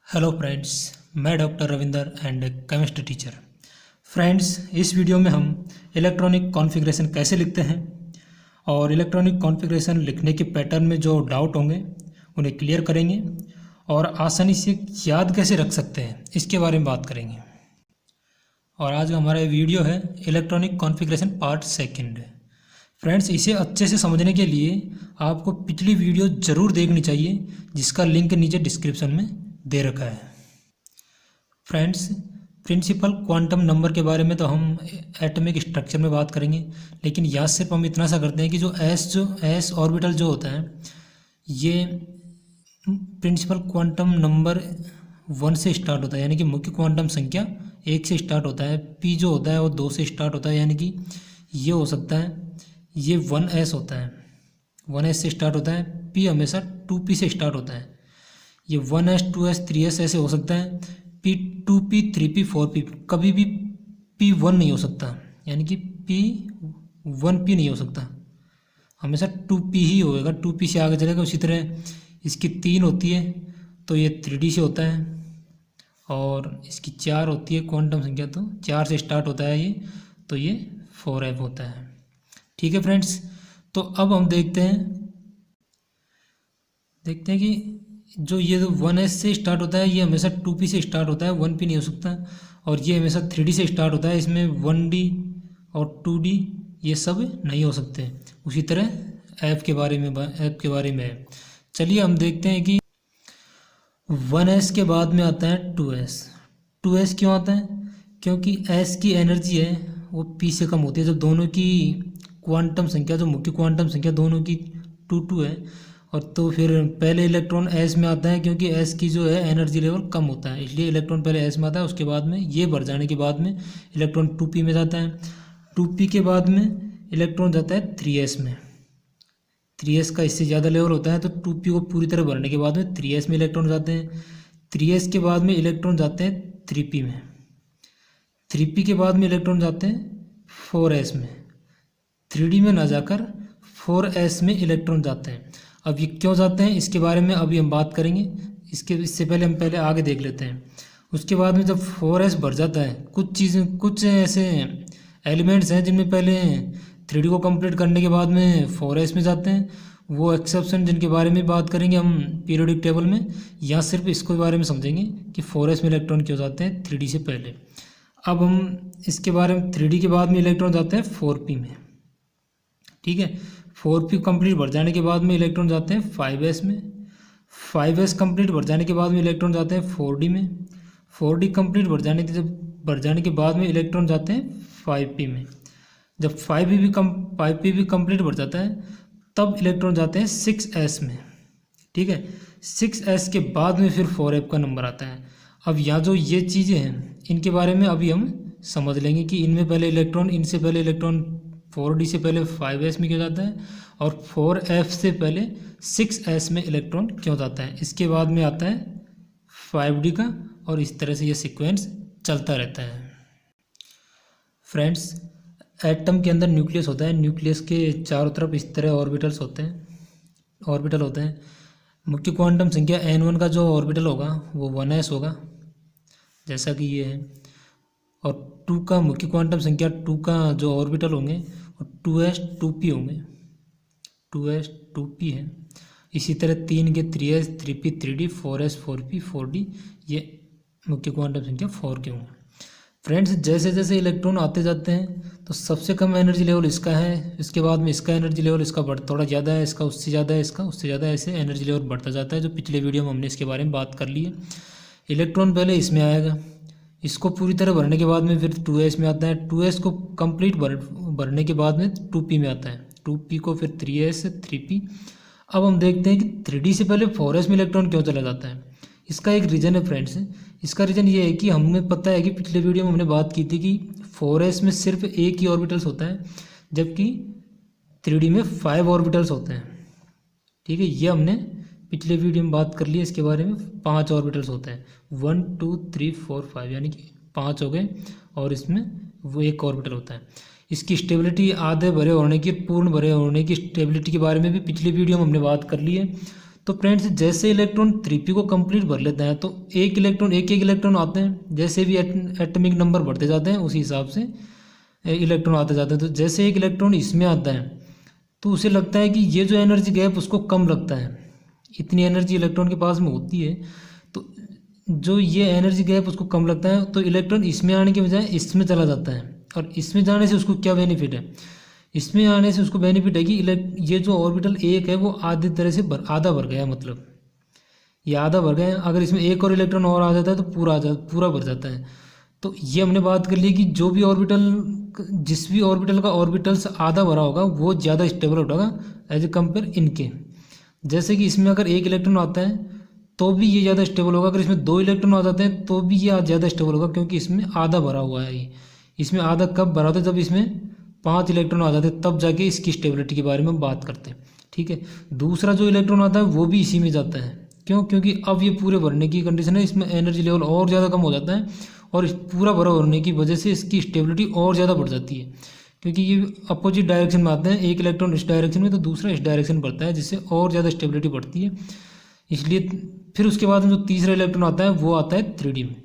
Hello friends, मैं doctor Ravinder and chemistry teacher. Friends, इस video में हम इलेक्ट्रॉनिक कॉन्फ़िगरेशन कैसे लिखते हैं और इलेक्ट्रॉनिक कॉन्फ़िगरेशन लिखने के पैटर्न में जो डाउट होंगे उन्हें क्लियर करेंगे और आसानी से याद कैसे रख सकते हैं इसके बारे में बात करेंगे। और आज हमारा वीडियो है electronic configuration part second. Friends, इसे अच्छे से समझने के लिए आपको पिछली वीडियो ज़रूर देखनी चाहिए, जिसका लिंक नीचे डिस्क्रिप्शन में दे रखा है। फ्रेंड्स, प्रिंसिपल क्वांटम नंबर के बारे में तो हम एटॉमिक स्ट्रक्चर में बात करेंगे, लेकिन यहाँ सिर्फ हम इतना सा करते हैं कि जो एस ऑर्बिटल जो होता है, ये प्रिंसिपल क्वांटम नंबर 1 से स्टार्ट होता है, यानी कि मुख्य क्वांटम संख्या 1 से स्टार्ट होता है। पी जो होता है वो 2 से स्टार्ट होता है, यानी कि ये हो सकता है, ये 1s होता है, 1s से स्टार्ट होता है। पी हमेशा 2p से स्टार्ट होता है, ये 1s 2s 3s ऐसे हो सकता है। पी 2p 3p 4p, कभी भी p1 नहीं हो सकता, यानी कि p 1p नहीं हो सकता, हमेशा 2p ही होएगा, 2p से आगे चलेगा। उसी तरह इसकी 3 होती है तो ये 3d से होता है, और इसकी 4 होती है क्वांटम संख्या, तो 4 से स्टार्ट होता है ये, तो ये 4f होता है। ठीक है फ्रेंड्स, तो अब हम देखते हैं कि जो ये 1s से स्टार्ट होता है ये हमेशा 2p से स्टार्ट होता है, 1p नहीं हो सकता। और ये हमेशा 3d से स्टार्ट होता है, इसमें 1d और 2d ये सब नहीं हो सकते। उसी तरह f के बारे में है। चलिए हम देखते हैं कि 1s के बाद में आता है 2s। 2s क्यों आता है? क्योंकि s की एनर्जी है वो p से कम होती है। जब दोनों की क्वांटम संख्या, जो मुख्य क्वांटम संख्या दोनों की 2 है, और तो फिर पहले इलेक्ट्रॉन s में आता है, क्योंकि s की जो है एनर्जी लेवल कम होता है, इसलिए इलेक्ट्रॉन पहले s में आता है। उसके बाद में ये बढ़ जाने के बाद में इलेक्ट्रॉन 2p में जाता है। 2p के बाद में इलेक्ट्रॉन जाता है 3s में। 3s का इससे ज़्यादा लेवल होता है, तो 2p को पूरी तरह भरने के बाद में 3s में इलेक्ट्रॉन जाते हैं। 3s के बाद में इलेक्ट्रॉन जाते हैं 3p में। 3p के बाद में इलेक्ट्रॉन जाते हैं 4s में। 3d में ना जाकर 4s में इलेक्ट्रॉन जाते हैं। अब ये क्यों जाते हैं इसके बारे में अभी हम बात करेंगे। इससे पहले हम आगे देख लेते हैं। उसके बाद में जब 4s बढ़ जाता है, कुछ ऐसे एलिमेंट्स हैं जिनमें पहले 3d को कंप्लीट करने के बाद में 4s में जाते हैं। वो एक्सेप्शन जिनके बारे में बात करेंगे हम पीरियोडिक टेबल में, या सिर्फ इसके बारे में समझेंगे कि 4s में इलेक्ट्रॉन क्यों जाते हैं 3d से पहले। अब हम इसके बारे में 3d के बाद में इलेक्ट्रॉन जाते हैं 4p में। ठीक है, 4p कंप्लीट बढ़ जाने के बाद में इलेक्ट्रॉन जाते हैं 5s में। 5s कंप्लीट बढ़ जाने के बाद में इलेक्ट्रॉन जाते हैं 4d में। 4d कंप्लीट बढ़ जाने के बाद में इलेक्ट्रॉन जाते हैं 5p में। जब 5p भी कंप्लीट बढ़ जाता है, तब इलेक्ट्रॉन जाते हैं 6s में। ठीक है, 6s के बाद में फिर 4f का नंबर आता है। अब यहाँ जो ये चीज़ें हैं इनके बारे में अभी हम समझ लेंगे कि इनसे पहले इलेक्ट्रॉन 4d से पहले 5s में क्यों जाता है, और 4f से पहले 6s में इलेक्ट्रॉन क्यों जाता है। इसके बाद में आता है 5d का, और इस तरह से ये सीक्वेंस चलता रहता है। फ्रेंड्स, एटम के अंदर न्यूक्लियस होता है। न्यूक्लियस के चारों तरफ इस तरह ऑर्बिटल होते हैं। मुख्य क्वांटम संख्या n1 का जो ऑर्बिटल होगा वो 1s होगा, जैसा कि ये है। और 2 का मुख्य क्वांटम संख्या 2 का जो ऑर्बिटल होंगे और 2s 2p होंगे, 2s 2p है। इसी तरह 3 के 3s 3p 3d 4s 4p 4d, ये मुख्य क्वांटम संख्या 4 के होंगे। फ्रेंड्स, जैसे जैसे इलेक्ट्रॉन आते जाते हैं तो सबसे कम एनर्जी लेवल इसका है, इसके बाद में इसका एनर्जी लेवल थोड़ा ज़्यादा है, इसका उससे ज़्यादा है, इसका उससे ज़्यादा, ऐसे एनर्जी लेवल बढ़ता जाता है, जो पिछले वीडियो में हमने इसके बारे में बात कर ली है। इलेक्ट्रॉन पहले इसमें आएगा, इसको पूरी तरह भरने के बाद में फिर 2s में आता है। 2s को कंप्लीट भरने के बाद में 2p में आता है, 2p को फिर 3s 3p। अब हम देखते हैं कि 3d से पहले 4s में इलेक्ट्रॉन क्यों चला जाता है। इसका एक रीज़न है फ्रेंड्स। इसका रीज़न ये है कि हमें पता है कि पिछले वीडियो में हमने बात की थी कि 4s में सिर्फ एक ही ऑर्बिटल्स होता है, जबकि 3d में 5 ऑर्बिटल्स होते हैं। ठीक है, ये हमने पिछले वीडियो में बात कर ली है इसके बारे में। 5 ऑर्बिटल्स होते हैं, 1 2 3 4 5, यानी कि 5 हो गए, और इसमें वो एक ऑर्बिटल होता है। इसकी स्टेबिलिटी आधे भरे होने की, पूर्ण भरे होने की स्टेबिलिटी के बारे में भी पिछले वीडियो में हमने बात कर ली है। तो फ्रेंड्स जैसे इलेक्ट्रॉन 3p को कंप्लीट भर लेता है तो एक इलेक्ट्रॉन आते हैं, जैसे भी एटॉमिक नंबर बढ़ते जाते हैं उसी हिसाब से इलेक्ट्रॉन आते जाते हैं। तो जैसे एक इलेक्ट्रॉन इसमें आता है तो उसे लगता है कि ये जो एनर्जी गैप उसको कम लगता है, इतनी एनर्जी इलेक्ट्रॉन के पास में होती है, तो जो ये एनर्जी गैप उसको कम लगता है, तो इलेक्ट्रॉन इसमें आने के बजाय इसमें चला जाता है। और इसमें जाने से उसको क्या बेनिफिट है, इसमें आने से उसको बेनिफिट है कि ये जो ऑर्बिटल एक है वो आधी तरह से आधा भर गया, मतलब ये आधा भर गया। अगर इसमें एक और इलेक्ट्रॉन और आ जाता है तो पूरा भर जाता है। तो ये हमने बात कर ली कि जो भी ऑर्बिटल, जिस भी ऑर्बिटल का ऑर्बिटल्स आधा भरा होगा वो ज़्यादा स्टेबल होगा एज ए कम्पेयर इनके। जैसे कि इसमें अगर एक इलेक्ट्रॉन आता है तो भी ये ज़्यादा स्टेबल होगा, अगर इसमें 2 इलेक्ट्रॉन आ जाते हैं तो भी ये ज़्यादा स्टेबल होगा, क्योंकि इसमें आधा भरा हुआ है। ये इसमें आधा कब भरा होता है, जब इसमें 5 इलेक्ट्रॉन आ जाते हैं, तब जाके इसकी स्टेबिलिटी के बारे में बात करते हैं। ठीक है, दूसरा जो इलेक्ट्रॉन आता है वो भी इसी में जाता है। क्यों? क्योंकि अब ये पूरे भरने की कंडीशन है, इसमें एनर्जी लेवल और ज़्यादा कम हो जाता है, और इस पूरा भरा होने की वजह से इसकी स्टेबिलिटी और ज़्यादा बढ़ जाती है, क्योंकि ये अपोजिट डायरेक्शन में आते हैं। एक इलेक्ट्रॉन इस डायरेक्शन में तो दूसरा इस डायरेक्शन बढ़ता है, जिससे और ज़्यादा स्टेबिलिटी बढ़ती है। इसलिए फिर उसके बाद में जो तीसरा इलेक्ट्रॉन आता है वो आता है 3D में।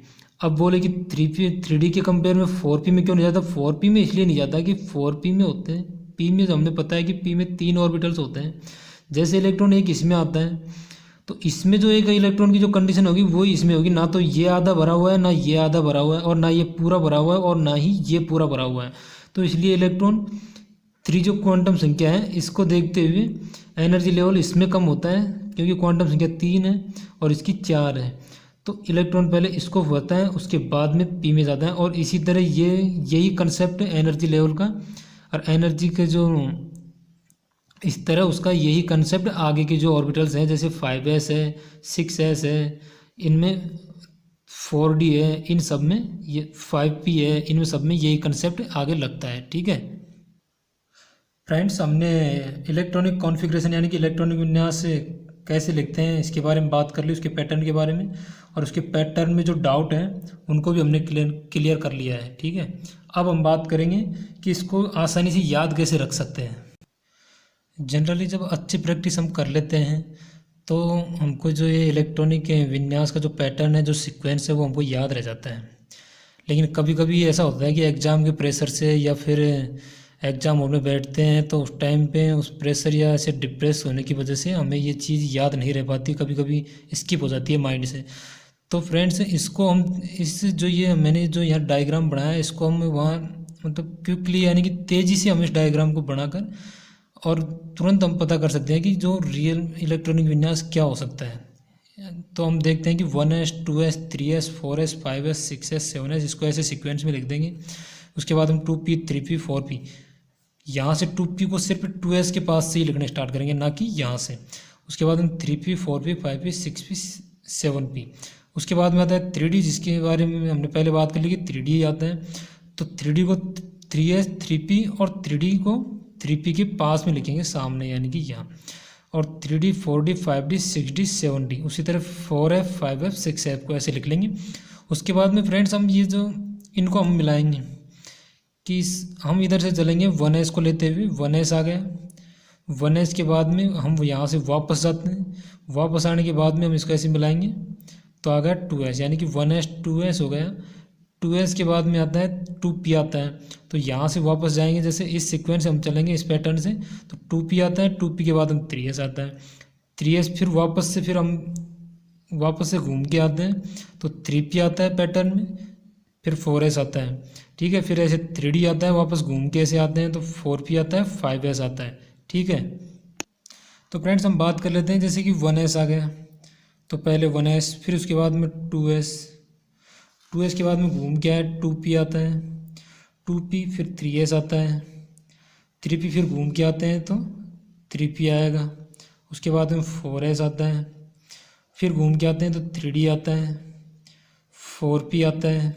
अब बोले कि 3D के कंपेयर में 4p में क्यों नहीं जाता? 4p में इसलिए नहीं जाता कि 4p में होते हैं, p में हमने पता है कि p में 3 ऑर्बिटल्स होते हैं। जैसे इलेक्ट्रॉन एक इसमें आता है तो इसमें जो एक इलेक्ट्रॉन की जो कंडीशन होगी वो इसमें होगी, ना तो ये आधा भरा हुआ है, ना ये आधा भरा हुआ है, और ना ये पूरा भरा हुआ है, और ना ही ये पूरा भरा हुआ है। तो इसलिए इलेक्ट्रॉन 3 जो क्वांटम संख्या है इसको देखते हुए एनर्जी लेवल इसमें कम होता है, क्योंकि क्वांटम संख्या 3 है और इसकी 4 है। तो इलेक्ट्रॉन पहले इसको होता है, उसके बाद में p में जाता है। और इसी तरह यही कंसेप्ट है एनर्जी लेवल का, और एनर्जी के जो इस तरह उसका यही कंसेप्ट आगे के जो ऑर्बिटल्स हैं, जैसे 5s है, 6s है, इनमें 4d है, इन सब में ये 5p है, इनमें सब में यही कंसेप्ट आगे लगता है। ठीक है फ्रेंड्स, हमने इलेक्ट्रॉनिक कॉन्फ़िगरेशन यानी कि इलेक्ट्रॉनिक विन्यास कैसे लिखते हैं इसके बारे में बात कर ली, उसके पैटर्न के बारे में, और उसके पैटर्न में जो डाउट है उनको भी हमने क्लियर कर लिया है। ठीक है, अब हम बात करेंगे कि इसको आसानी से याद कैसे रख सकते हैं। जनरली जब अच्छी प्रैक्टिस हम कर लेते हैं तो हमको जो ये इलेक्ट्रॉनिक विन्यास का जो पैटर्न है, जो सीक्वेंस है, वो हमको याद रह जाता है। लेकिन कभी कभी ऐसा होता है कि एग्ज़ाम के प्रेशर से या फिर एग्ज़ाम हॉल में बैठते हैं तो उस टाइम पे उस प्रेशर या ऐसे डिप्रेस होने की वजह से हमें ये चीज़ याद नहीं रह पाती, कभी कभी स्किप हो जाती है माइंड से। तो फ्रेंड्स, इसको हम इस जो ये मैंने जो यहाँ डायग्राम बनाया है इसको हम वहाँ मतलब क्विकली यानी कि तेज़ी से हम इस डायग्राम को बनाकर और तुरंत हम पता कर सकते हैं कि जो रियल इलेक्ट्रॉनिक विन्यास क्या हो सकता है। तो हम देखते हैं कि 1s 2s 3s 4s 5s 6s 7s, इसको ऐसे सीक्वेंस में लिख देंगे। उसके बाद हम 2p 3p 4p, यहाँ से 2p को सिर्फ 2s के पास से ही लिखना स्टार्ट करेंगे, ना कि यहाँ से। उसके बाद हम 3p 4p 5p 6p 7p। उसके बाद में आता है 3d, जिसके बारे में हमने पहले बात कर ली कि 3d आता है। तो 3d को 3s 3p और 3d को 3p के पास में लिखेंगे सामने, यानी कि यहाँ। और 3d 4d 5d 6d 7d, उसी तरह 4f 5f 6f को ऐसे लिख लेंगे। उसके बाद में फ्रेंड्स हम ये जो इनको हम मिलाएंगे कि हम इधर से चलेंगे 1s को लेते हुए, 1s आ गया। 1s के बाद में हम यहाँ से वापस जाते हैं, वापस आने के बाद में हम इसको ऐसे मिलाएंगे तो आ गया 2s, यानी कि 1s 2s हो गया। 2s के बाद में आता है 2p आता है, तो यहाँ से वापस जाएंगे, जैसे इस सीक्वेंस से हम चलेंगे इस पैटर्न से, तो 2p आता है। 2p के बाद हम 3s आता है। 3s फिर वापस से हम वापस से घूम के आते हैं तो 3p आता है पैटर्न में, फिर 4s आता है। ठीक है, फिर ऐसे 3d आता है, वापस घूम के ऐसे आते हैं तो 4p आता है, 5s आता है। ठीक है, तो फ्रेंड्स हम बात कर लेते हैं, जैसे कि 1s आ गया तो पहले 1s, फिर उसके बाद में 2s के बाद में घूम के आया 2p आता है, 2p फिर 3s आता है, 3p फिर घूम के आते हैं तो 3p आएगा। उसके बाद में 4s आता है, फिर घूम के आते हैं तो 3d आता है, 4p आता है,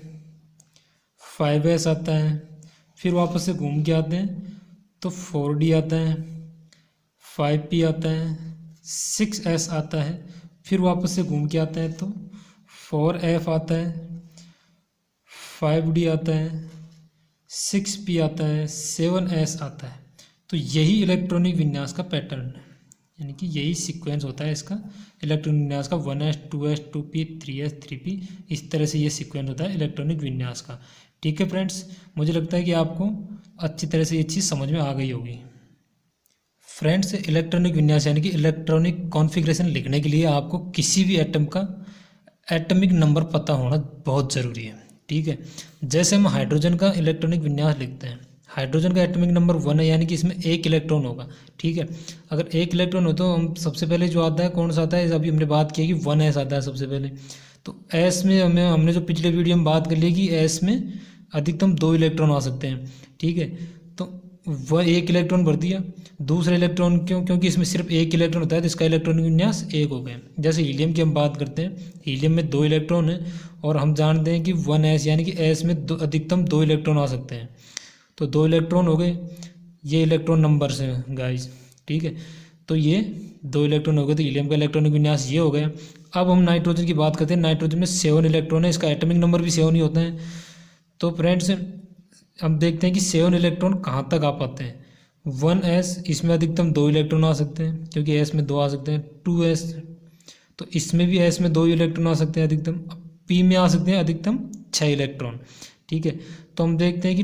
5s आता है, फिर वापस से घूम के आते हैं तो 4d आता है, 5p आता है, 6s आता है, फिर वापस से घूम के आते हैं तो 4f आता है, 5d आता है, 6p आता है, 7s आता है। तो यही इलेक्ट्रॉनिक विन्यास का पैटर्न है। यानी कि यही सीक्वेंस होता है इसका इलेक्ट्रॉनिक विन्यास का 1s 2s 2p 3s 3p, इस तरह से ये सीक्वेंस होता है इलेक्ट्रॉनिक विन्यास का। ठीक है फ्रेंड्स, मुझे लगता है कि आपको अच्छी तरह से ये चीज़ समझ में आ गई होगी। फ्रेंड्स, इलेक्ट्रॉनिक विन्यास यानी कि इलेक्ट्रॉनिक कॉन्फ़िगरेशन लिखने के लिए आपको किसी भी एटम का एटॉमिक नंबर पता होना बहुत ज़रूरी है। ठीक है, जैसे हम हाइड्रोजन का इलेक्ट्रॉनिक विन्यास लिखते हैं, हाइड्रोजन का एटॉमिक नंबर 1 है, यानी कि इसमें एक इलेक्ट्रॉन होगा। ठीक है, अगर एक इलेक्ट्रॉन हो तो हम सबसे पहले जो आता है कौन सा आता है, अभी हमने बात की कि 1s आता है सबसे पहले। तो एस में हमने जो पिछले वीडियो में बात कर ली कि एस में अधिकतम 2 इलेक्ट्रॉन आ सकते हैं। ठीक है, तो वह एक इलेक्ट्रॉन भर दिया, दूसरा इलेक्ट्रॉन क्योंकि इसमें सिर्फ एक इलेक्ट्रॉन होता है तो इसका इलेक्ट्रॉनिक विन्यास एक हो गया। जैसे हीलियम की हम बात करते हैं, हीलियम में 2 इलेक्ट्रॉन है और हम जानते हैं कि 1s यानी कि एस में अधिकतम 2 इलेक्ट्रॉन आ सकते हैं। तो 2 इलेक्ट्रॉन हो गए, ये इलेक्ट्रॉन नंबर्स हैं गाइस। ठीक है, तो ये 2 इलेक्ट्रॉन हो गए, तो हीलियम का इलेक्ट्रॉनिक विन्यास ये हो गया। अब हम नाइट्रोजन की बात करते हैं, नाइट्रोजन में 7 इलेक्ट्रॉन है, इसका एटॉमिक नंबर भी 7 ही होता है। तो फ्रेंड्स, हम देखते हैं कि 7 इलेक्ट्रॉन कहाँ तक आ पाते हैं। 1s, इसमें अधिकतम 2 इलेक्ट्रॉन आ सकते हैं क्योंकि s में 2 आ सकते हैं। 2s, तो इसमें भी s में 2 इलेक्ट्रॉन आ सकते हैं अधिकतम। p में आ सकते हैं अधिकतम 6 इलेक्ट्रॉन। ठीक है, तो हम देखते हैं कि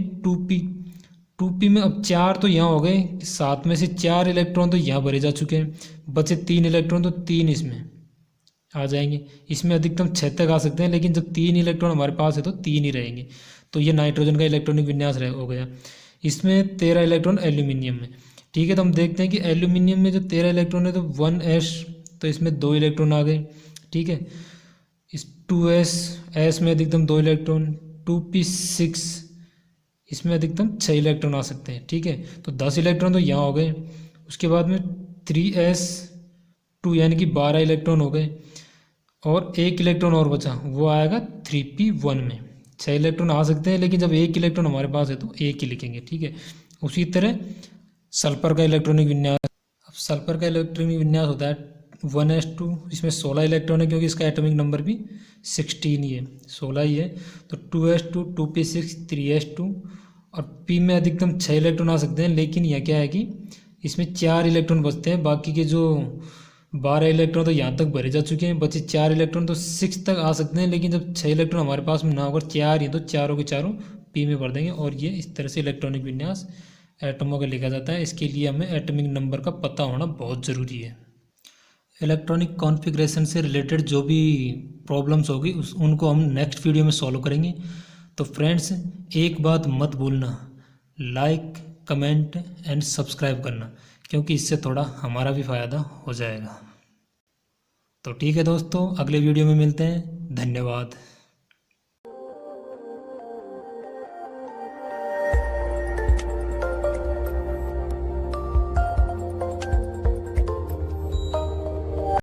2p में अब 4 तो यहाँ हो गए, 7 में से 4 इलेक्ट्रॉन तो यहाँ भरे जा चुके हैं, बचे 3 इलेक्ट्रॉन, तो 3 इसमें आ जाएंगे। इसमें अधिकतम 6 तक आ सकते हैं, लेकिन जब 3 इलेक्ट्रॉन हमारे पास है तो 3 ही रहेंगे। तो ये नाइट्रोजन का इलेक्ट्रॉनिक विन्यास हो गया। इसमें 13 इलेक्ट्रॉन एल्यूमिनियम में। ठीक है, तो हम देखते हैं कि एल्यूमिनियम में जो 13 इलेक्ट्रॉन है तो 1s, तो इसमें 2 इलेक्ट्रॉन आ गए। ठीक है, इस 2s, s में अधिकतम 2 इलेक्ट्रॉन। 2p6, इसमें अधिकतम 6 इलेक्ट्रॉन आ सकते हैं। ठीक है, तो 10 इलेक्ट्रॉन तो यहाँ हो गए। उसके बाद में 3s2 यानी कि 12 इलेक्ट्रॉन हो गए, और एक इलेक्ट्रॉन और बचा, वो आएगा 3p1 में। 6 इलेक्ट्रॉन आ सकते हैं, लेकिन जब एक इलेक्ट्रॉन हमारे पास है तो एक ही लिखेंगे। ठीक है, उसी तरह सल्फर का इलेक्ट्रॉनिक विन्यास। अब सल्फर का इलेक्ट्रॉनिक विन्यास होता है 1s2, इसमें 16 इलेक्ट्रॉन है क्योंकि इसका एटॉमिक नंबर भी 16 ही है, 16 ही है। तो 2s2, 2p6, 3s2, और p में अधिकतम 6 इलेक्ट्रॉन आ सकते हैं, लेकिन यह क्या है कि इसमें 4 इलेक्ट्रॉन बचते हैं। बाकी के जो 12 इलेक्ट्रॉन तो यहाँ तक भरे जा चुके हैं, बचे 4 इलेक्ट्रॉन तो 6 तक आ सकते हैं, लेकिन जब 6 इलेक्ट्रॉन हमारे पास में ना होकर 4 ही तो चारों के चारों p में भर देंगे। और ये इस तरह से इलेक्ट्रॉनिक विन्यास एटमों का लिखा जाता है। इसके लिए हमें एटॉमिक नंबर का पता होना बहुत ज़रूरी है। इलेक्ट्रॉनिक कॉन्फ़िगरेशन से रिलेटेड जो भी प्रॉब्लम्स होगी उनको हम नेक्स्ट वीडियो में सॉल्व करेंगे। तो फ्रेंड्स, एक बात मत भूलना, लाइक, कमेंट एंड सब्सक्राइब करना, क्योंकि इससे थोड़ा हमारा भी फ़ायदा हो जाएगा। तो ठीक है दोस्तों, अगले वीडियो में मिलते हैं। धन्यवाद।